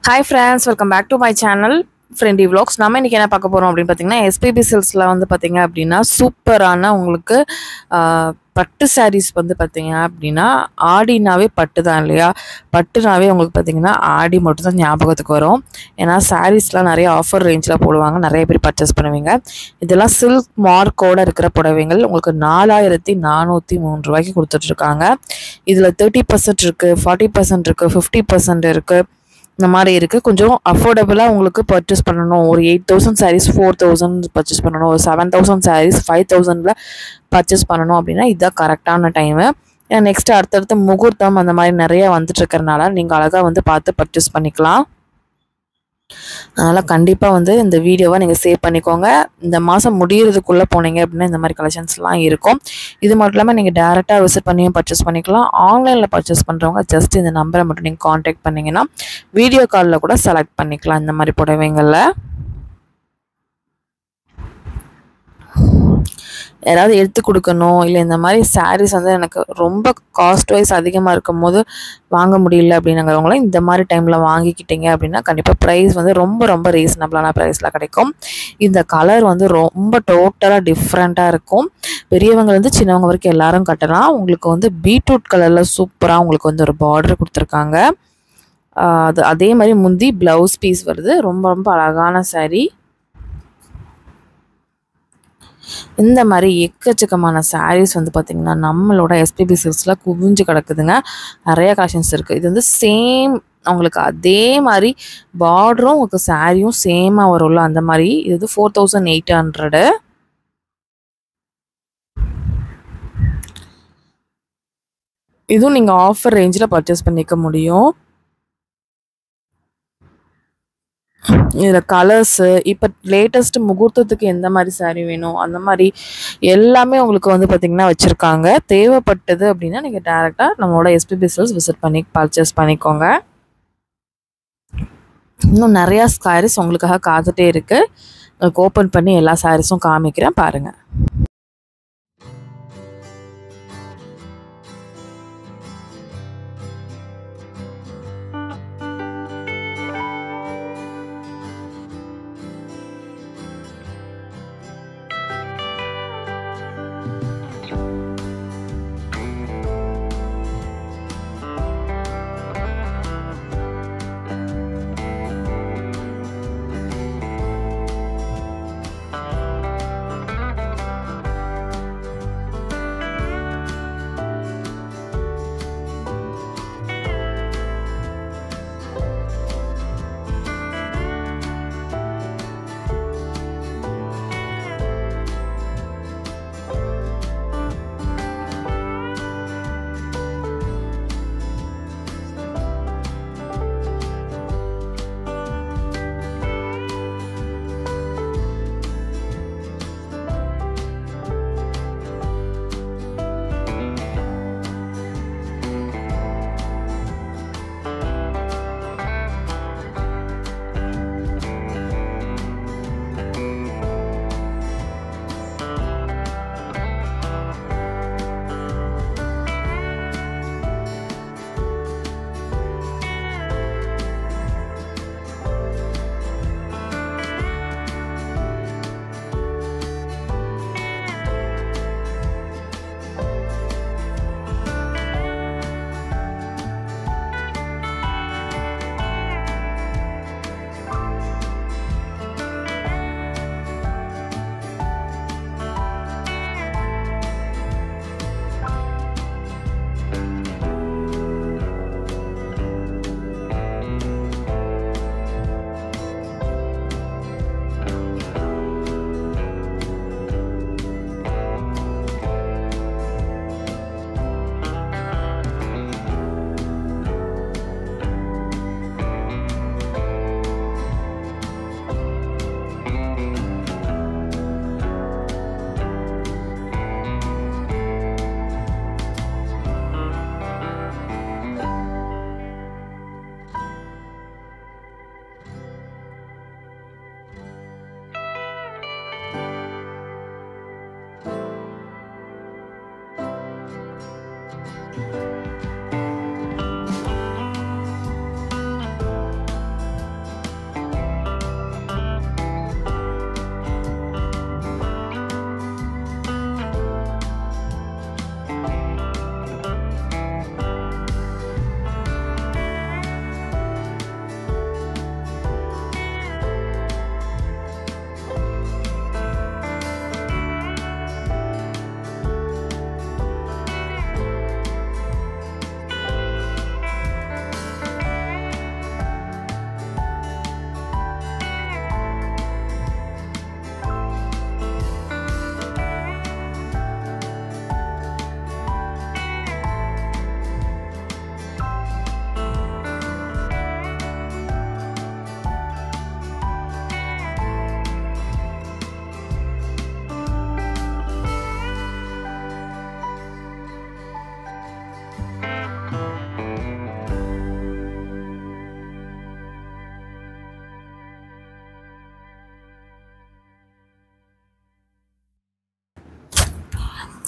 Hi friends, welcome back to my channel Friendly Vlogs. நம்ம இன்னைக்கு என்ன பார்க்க போறோம் அப்படினு பாத்தீங்கன்னா SPB Silksல வந்து பாத்தீங்க அப்படினா சூப்பரான உங்களுக்கு பட்டு sarees வந்து பாத்தீங்க அப்படினா ஆடினாவே பட்டு தான் இல்லையா பட்டுனாவே உங்களுக்கு பாத்தீங்கன்னா ஆடி மட்டும் தான் ஞாபகத்துக்கு வரும் ஏனா sareesலாம் நிறைய ஆஃபர் ரேஞ்சில போடுவாங்க நிறைய பேர் பர்ச்சேஸ் பண்ணுவீங்க இதெல்லாம் silk மார்க்கோட இருக்கிற புடவைகள் உங்களுக்கு 4403 ரூபாய்க்கு கொடுத்துட்டு இருக்காங்க இதுல 30% இருக்கு 40% இருக்கு 50% இருக்கு இந்த மாதிரி இருக்கு கொஞ்சம் அஃபோர்டபிளா உங்களுக்கு பர்ச்சேஸ் பண்ணனும் ஒரு 8000 sarees 4000 பர்ச்சேஸ் பண்ணனும் ஒரு 7000 sarees 5000ல பர்ச்சேஸ் பண்ணனும் அப்படினா இது கரெக்ட்டான டைம் நெக்ஸ்ட் அடுத்து முகூர்த்தம் அந்த மாதிரி நிறைய வந்துட்டு இருக்கறனால நீங்க அழகா வந்து பார்த்து பர்ச்சேஸ் பண்ணிக்கலாம் அதனால கண்டிப்பா வந்து இந்த வீடியோவை நீங்க சேவ் பண்ணிக்கோங்க இந்த மாசம் முடியிறதுக்குள்ள போனீங்க அப்படினா இந்த மாதிரி கலெக்ஷன்ஸ்லாம் இருக்கும் இது மட்டும் இல்லாம நீங்க டைரக்டா விசிட் பண்ணியும் பர்ச்சேஸ் பண்ணிக்கலாம் ஆன்லைன்ல பர்ச்சேஸ் பண்றவங்க ஜஸ்ட் இந்த நம்பரை மட்டும் நீங்க कांटेक्ट பண்ணீங்கனா வீடியோ கால்ல கூட செலக்ட் பண்ணிக்கலாம் இந்த மாதிரி புடவைங்கள்ல ஏதாவது எடுத்து கொடுக்கணும் இல்ல இந்த மாதிரி sarees வந்து எனக்கு ரொம்ப காஸ்ட் வைஸ் அதிகமா இருக்கும்போது வாங்க முடியல அப்படிங்கறவங்க இந்த மாதிரி டைம்ல வாங்கிக்கிட்டீங்க அப்படினா கண்டிப்பா பிரைஸ் வந்து ரொம்ப ரீசனபிளான பிரைஸ்ல கிடைக்கும் இந்த கலர் வந்து ரொம்ப டோட்டலா டிஃபரண்டா இருக்கும் பெரியவங்க இருந்து சின்னவங்க வரைக்கும் எல்லாரும் கட்டலாம் உங்களுக்கு வந்து பீட்ரூட் கலர்ல சூப்பரா உங்களுக்கு வந்து ஒரு border கொடுத்திருக்காங்க அதே மாதிரி முந்தி ப்лауஸ் பீஸ் வருது ரொம்ப அழகான saree இந்த மாதிரி எக்கச்சக்கமான sarees வந்து பாத்தீங்கன்னா நம்மளோட SPB Silksல குவிஞ்சு கிடக்குதுங்க நிறைய கலெக்ஷன்ஸ் இருக்கு இது வந்து சேம் உங்களுக்கு அதே மாதிரி பார்டரும் உங்களுக்கு சாரியும் சேமா வரும்ல அந்த மாதிரி இது 4800 இதுவும் நீங்க ஆஃபர் ரேஞ்சில பர்ச்சேஸ் பண்ணிக்க முடியும் இதுல கலர்ஸ் இப்ப லேட்டஸ்ட் முகூர்த்தத்துக்கு எந்த மாதிரி saree வேணும் அந்த மாதிரி எல்லாமே உங்களுக்கு வந்து பாத்தீங்கன்னா வச்சிருக்காங்க தேவைப்பட்டது அப்படினா நீங்க டைரக்டா நம்மளோட SPB Silks விசிட் பண்ணி பர்ச்சேஸ் பண்ணிக்கோங்க இன்னும் நிறைய sarees உங்களுக்காக காத்துட்டே இருக்கு உங்களுக்கு ஓபன் பண்ணி எல்லா sareesம் காமிக்கிறேன் பாருங்க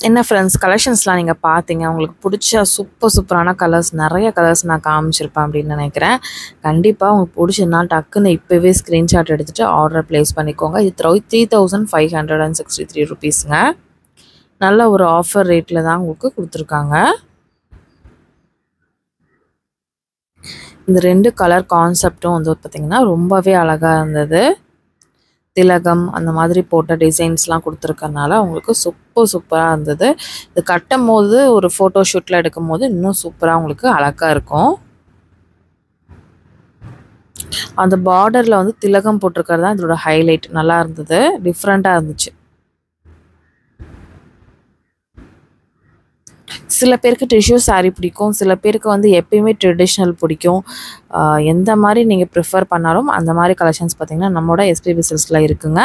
என்ன ஃப்ரெண்ட்ஸ், கலெக்ஷன்ஸ்லாம் நீங்கள் பார்த்தீங்க. உங்களுக்கு பிடிச்ச சூப்பரான கலர்ஸ், நிறைய கலர்ஸ் நான் காமிச்சிருப்பேன் அப்படின்னு நினைக்கிறேன். கண்டிப்பாக உங்களுக்கு பிடிச்சதுனா டக்குன்னு இப்போவே ஸ்க்ரீன்ஷாட் எடுத்துகிட்டு ஆர்டர் ப்ளேஸ் பண்ணிக்கோங்க. இது 3563 ருபீஸுங்க. நல்ல ஒரு ஆஃபர் ரேட்டில் தான் உங்களுக்கு கொடுத்துருக்காங்க. இந்த 2 கலர் கான்செப்டும் வந்து பார்த்திங்கன்னா ரொம்பவே அழகாக இருந்தது. திலகம் அந்த மாதிரி போட்ட டிசைன்ஸ்லாம் கொடுத்துருக்கறனால உங்களுக்கு சூப்பராக இருந்தது. இது கட்டும் போது ஒரு ஃபோட்டோ ஷூட்டில் எடுக்கும் போது இன்னும் சூப்பராக உங்களுக்கு அழகாக இருக்கும். அந்த பார்டரில் வந்து திலகம் போட்டிருக்கிறது தான் இதோட ஹைலைட். நல்லா இருந்தது, டிஃப்ரெண்ட்டாக இருந்துச்சு. சில பேருக்கு டிஷ்யூ சாரீ பிடிக்கும், சில பேருக்கு வந்து எப்பயுமே ட்ரெடிஷ்னல் பிடிக்கும். எந்த மாதிரி நீங்கள் ப்ரிஃபர் பண்ணாலும் அந்த மாதிரி கலெக்ஷன்ஸ் பார்த்திங்கன்னா நம்மளோட எஸ்பிபி சில்க்ஸில் இருக்குங்க.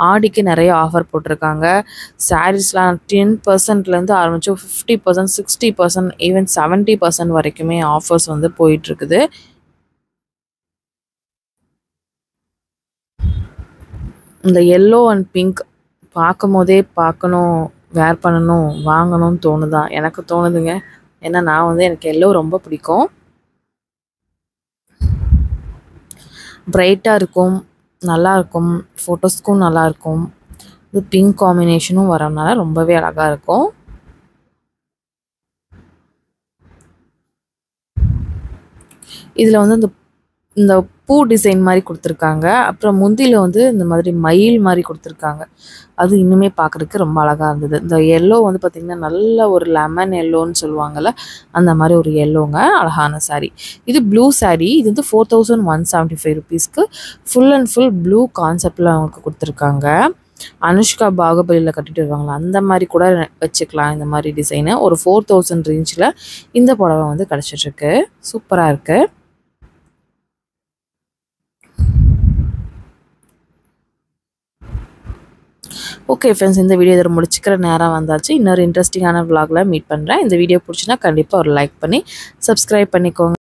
ஆடிக்கு நிறைய ஆஃபர் போட்டிருக்காங்க. சாரீஸ்லாம் 10%லேருந்து ஆரம்பித்து 50%, 60%, ஈவன் 70% வரைக்குமே ஆஃபர்ஸ் வந்து போயிட்டுருக்குது. இந்த எல்லோ அண்ட் பிங்க் பார்க்கும் போதே வேர் பண்ணணும், வாங்கணும்னு தோணுதான். எனக்கு தோணுதுங்க. ஏன்னா நான் வந்து எனக்கு எல்லோ ரொம்ப பிடிக்கும். பிரைட்டாக இருக்கும், நல்லாயிருக்கும், ஃபோட்டோஸ்க்கும் நல்லாயிருக்கும். இது பிங்க் காம்பினேஷனும் வரனால ரொம்பவே அழகாக இருக்கும். இதில் வந்து இந்த பூ டிசைன் மாதிரி கொடுத்துருக்காங்க. அப்புறம் முந்தியில் வந்து இந்த மாதிரி மயில் மாதிரி கொடுத்துருக்காங்க. அது இன்னுமே பார்க்குறதுக்கு ரொம்ப அழகாக இருந்தது. இந்த எல்லோ வந்து பார்த்திங்கன்னா நல்ல ஒரு லெமன் எல்லோன்னு சொல்லுவாங்கள்ல, அந்த மாதிரி ஒரு எல்லோங்க. அழகான சாரீ. இது ப்ளூ சாரீ. இது வந்து 4175 ருபீஸ்க்கு ஃபுல் அண்ட் ஃபுல் ப்ளூ கான்செப்டில் அவங்களுக்கு கொடுத்துருக்காங்க. அனுஷ்கா பாகுபலியில் கட்டிட்டு வருவாங்களா அந்த மாதிரி கூட வச்சுக்கலாம். இந்த மாதிரி டிசைனு ஒரு 4000 ரேஞ்சில் இந்த புடவை வந்து கிடச்சிட்ருக்கு. சூப்பராக இருக்குது. ஓகே ஃப்ரெண்ட்ஸ், இந்த வீடியோ இதில் முடிச்சுக்கிற நேரம் வந்தாச்சு. இன்னொரு இன்ட்ரெஸ்டிங்கான vlogல மீட் பண்ணுறேன். இந்த வீடியோ பிடிச்சினா கண்டிப்பாக ஒரு லைக் பண்ணி சப்ஸ்கிரைப் பண்ணிக்கோங்க.